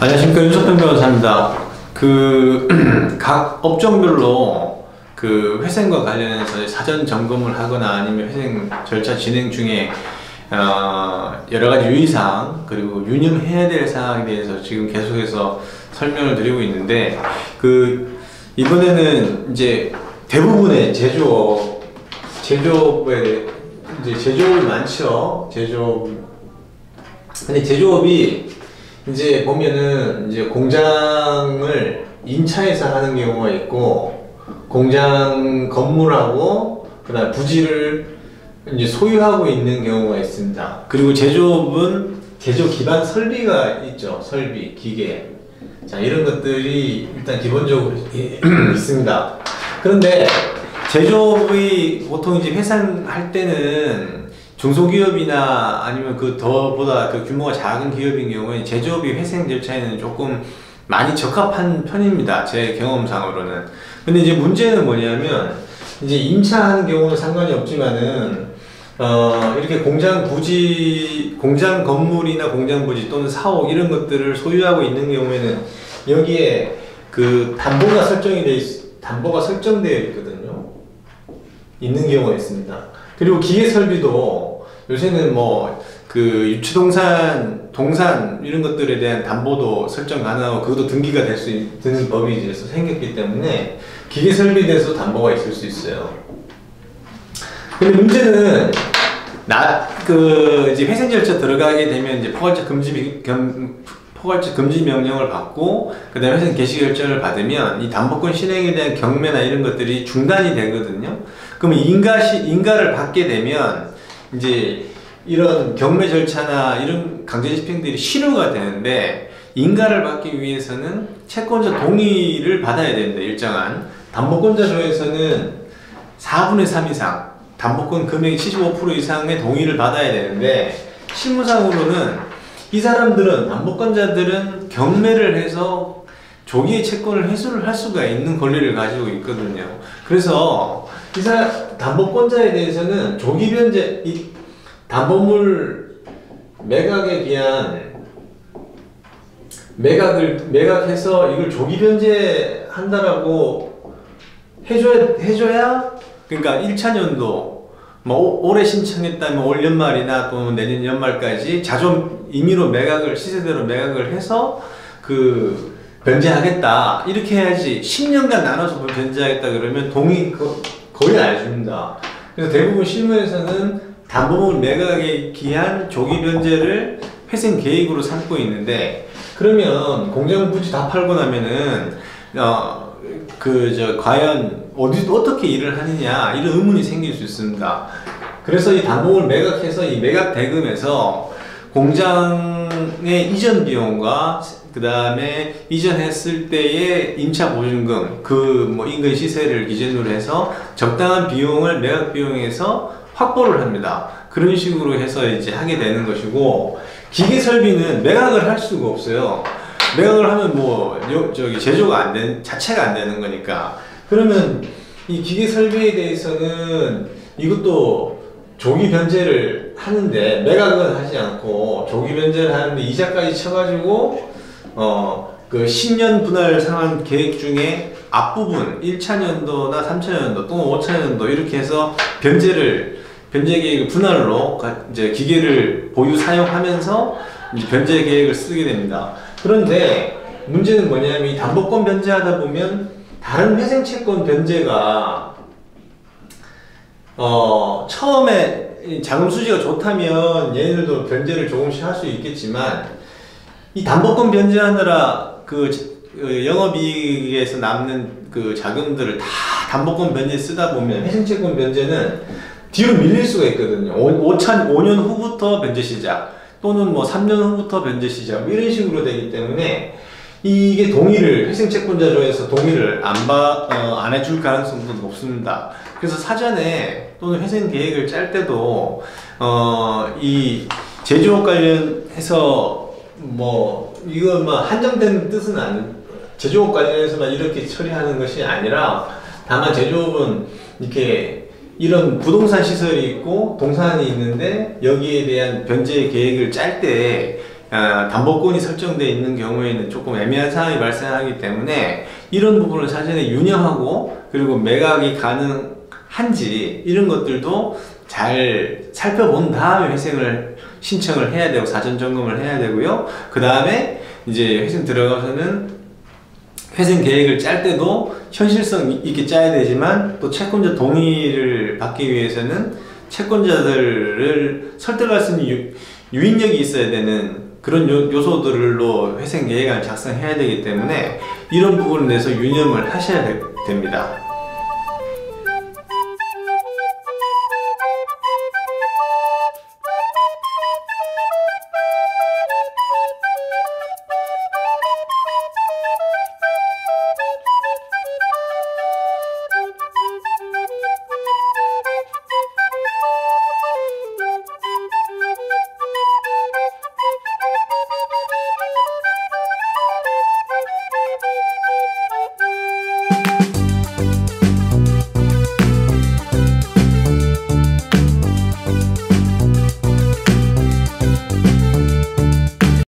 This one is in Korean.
안녕하십니까, 윤석현 변호사입니다. 각 업종별로 회생과 관련해서 사전 점검을 하거나 아니면 회생 절차 진행 중에 여러 가지 유의사항 그리고 유념해야 될 사항에 대해서 지금 계속해서 설명을 드리고 있는데, 이번에는 이제 대부분의 제조업에 이제 제조업이 많죠. 근데 제조업이 이제 보면은 이제 공장을 임차해서 하는 경우가 있고, 공장 건물하고 그다음 부지를 이제 소유하고 있는 경우가 있습니다. 그리고 제조업은 제조 기반 설비가 있죠. 설비, 기계. 자, 이런 것들이 일단 기본적으로 있습니다. 그런데 제조업이 보통 이제 회산할 때는 중소기업이나 아니면 더보다 규모가 작은 기업인 경우에 제조업이 회생 절차에는 조금 많이 적합한 편입니다. 제 경험상으로는. 근데 이제 문제는 뭐냐면, 이제 임차하는 경우는 상관이 없지만은, 이렇게 공장 부지, 공장 건물이나 공장 부지 또는 사옥 이런 것들을 소유하고 있는 경우에는 여기에 담보가 설정되어 있거든요. 있는 경우가 있습니다. 그리고 기계 설비도 요새는 유치동산, 동산 이런 것들에 대한 담보도 설정 가능하고 그것도 등기가 될 수 있는 법이 이제 생겼기 때문에 기계 설비에 대해서 담보가 있을 수 있어요. 근데 문제는 이제 회생 절차 들어가게 되면 이제 포괄적 금지 명령을 받고 그다음에 회생 개시 결정을 받으면 이 담보권 실행에 대한 경매나 이런 것들이 중단이 되거든요. 그러면 인가를 받게 되면 이제 이런 경매 절차나 이런 강제 집행들이 실효가 되는데, 인가를 받기 위해서는 채권자 동의를 받아야 됩니다. 일정한 담보권자 조에서는 4분의 3 이상 담보권 금액 75% 이상의 동의를 받아야 되는데, 실무상으로는 이 사람들은, 담보권자들은 경매를 해서 조기에 채권을 회수를 할 수가 있는 권리를 가지고 있거든요. 그래서 담보권자에 대해서는 조기 변제, 담보물 매각에 기한 매각해서 이걸 조기 변제한다라고 해줘야, 그러니까 1차 년도 올해 신청했다면 올 연말이나 또 내년 연말까지 자좀 임의로 시세대로 매각을 해서 변제하겠다 이렇게 해야지. 10년간 나눠서 변제하겠다 그러면 동의 거의 안 해줍니다. 그래서 대부분 실무에서는 담보물 매각에 기한 조기 변제를 회생 계획으로 삼고 있는데, 그러면 공장 부지 다 팔고 나면은 과연 어떻게 일을 하느냐 이런 의문이 생길 수 있습니다. 그래서 이 담보물 매각해서 이 매각 대금에서 공장의 이전 비용과 그 다음에 이전했을 때의 임차 보증금, 인근 시세를 기준으로 해서 적당한 비용을 매각 비용에서 확보를 합니다. 그런 식으로 해서 이제 하게 되는 것이고, 기계 설비는 매각을 할 수가 없어요. 매각을 하면 제조가 자체가 안 되는 거니까. 그러면 이 기계 설비에 대해서는 이것도 조기 변제를 하는데, 매각은 하지 않고 조기 변제를 하는데 이자까지 쳐가지고 10년 분할 상환 계획 중에 앞부분 1차 년도나 3차 년도 또는 5차 년도 이렇게 해서 변제 계획을 분할로 이제 기계를 보유 사용하면서 이제 변제 계획을 쓰게 됩니다. 그런데 문제는 뭐냐면, 이 담보권 변제하다 보면 다른 회생 채권 변제가 처음에 자금 수지가 좋다면 얘네들도 변제를 조금씩 할 수 있겠지만, 이 담보권 변제하느라 영업이익에서 남는 자금들을 다 담보권 변제 쓰다 보면 회생채권 변제는 뒤로 밀릴 수가 있거든요. 5년 후부터 변제 시작, 또는 3년 후부터 변제 시작, 이런 식으로 되기 때문에 이게 회생채권자조에서 동의를 안 해줄 가능성도 높습니다. 그래서 사전에 또는 회생 계획을 짤 때도 이 제조업 관련해서 한정된 뜻은 제조업 관련해서만 이렇게 처리하는 것이 아니라, 다만 제조업은 이렇게 이런 부동산 시설이 있고 동산이 있는데 여기에 대한 변제 계획을 짤 때 담보권이 설정되어 있는 경우에는 조금 애매한 상황이 발생하기 때문에 이런 부분을 사전에 유념하고, 그리고 매각이 가능한지 이런 것들도 잘 살펴본 다음에 회생을 신청을 해야 되고 사전 점검을 해야 되고요. 그 다음에 이제 회생 들어가서는 회생 계획을 짤 때도 현실성 있게 짜야 되지만, 또 채권자 동의를 받기 위해서는 채권자들을 설득할 수 있는 유인력이 있어야 되는 그런 요소들로 회생 계획안을 작성해야 되기 때문에 이런 부분에 대해서 유념을 하셔야 됩니다.